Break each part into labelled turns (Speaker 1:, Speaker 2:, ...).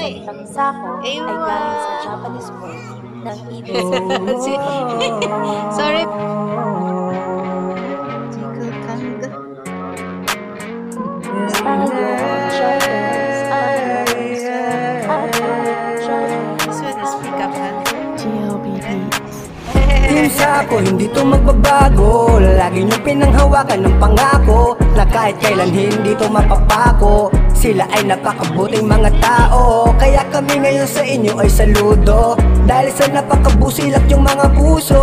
Speaker 1: Ang Tamsako ay galing sa Japanese word ng ibig
Speaker 2: Sorry. Speak up, ha?
Speaker 3: Team Sako, hindi to magbabago. Lagi nyo pinanghawakan ng pangako na kahit kailan hindi to mapapako. Sila ay napakabuting mga tao, kaya kami ngayon sa inyo ay saludo. Dahil sa napakabusilak yung mga puso.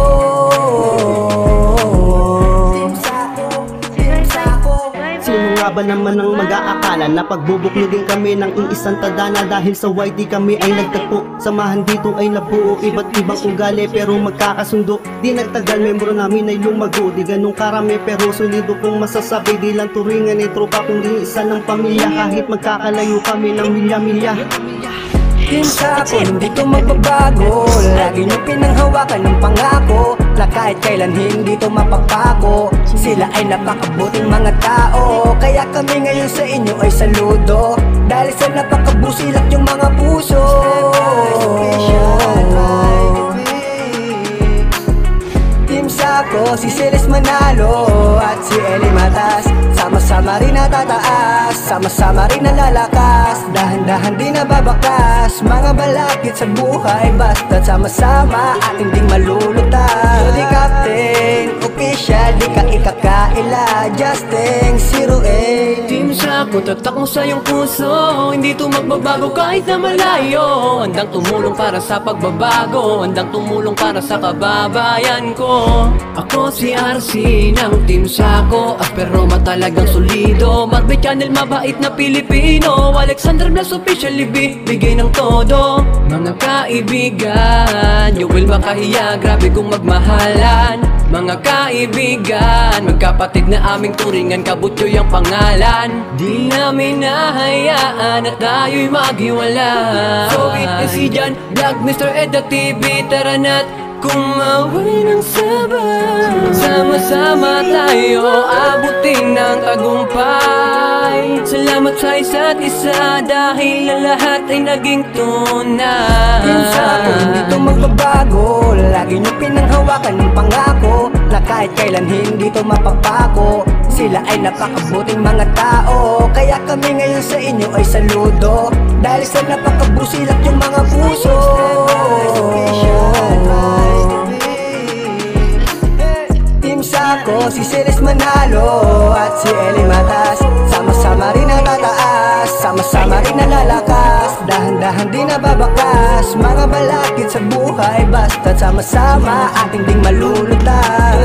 Speaker 3: Team Sako, Team Sako.
Speaker 4: Sino nga ba naman ang mag-aakala na pagbubuklugin kami ng iisang tadhana? Dahil sa YT kami ay nagtagpo, samahan dito ay nabuo. Iba't ibang ugali pero magkakasundo. Di nagtagal, membro namin ay lumago. Di ganun karami pero solido kong masasabi. Di lang turingan ni tropa kundi isa ng pamilya. Kahit magkakalayo kami ng milya-milya.
Speaker 3: Team Sako, hindi to magbabago. Lagi nyo pinanghawakan ng pangako na kahit kailan hindi to mapapako. Sila ay napakabuting mga tao, kaya kami ngayon sa inyo ay saludo. Dahil sa napakabusilak yung mga puso. Team Sako, si Celes Manalo at si Eli Matas, sama-sama rin natataas, sama-sama rin nalalakas. Dahan-dahan din nababakas mga balakid sa buhay, basta't sama-sama ating ding malulutas. Di Captain, official, di ka ikakaila, Justin 08.
Speaker 5: Team Sako, tatak mo sa iyong puso. Hindi to magbabago kahit na malayo. Handang tumulong para sa pagbabago, handang tumulong para sa kababayan ko. Ako si RC ng Team Sako, Asperoma talagang solido. Marbe Channel, mabait na Pilipino. Alexander Blas official, bigay ng todo. Mga kaibigan, you will makahiya, grabe kung magmahalan. Mga kaibigan, magkapatid na aming turingan, kabutyo yung pangalan. Di namin nahayaan at tayo'y maghiwalay. So si Jan, Vlog, Mr. Ed at TV, tara na't kumaway ng sabay. Sama-sama tayo abutin ng tagumpay. Salamat sa isa't isa dahil ang lahat ay naging tunay.
Speaker 3: Team Sako, hindi to magbabago. Lagi nyo pinanghawakan ng pangako na kahit kailan hindi to mapapako. Sila ay napakabuting mga tao, kaya kami ngayon sa inyo ay saludo. Dahil sa napakabusilak yung mga puso. Team Sako, si Celes Manalo at si Eli Matas, sama-sama rin natataas, sama-sama rin nalalakas. Dahan-dahan din nababakas mga balakid sa buhay, basta't sama-sama ating ding malulutas.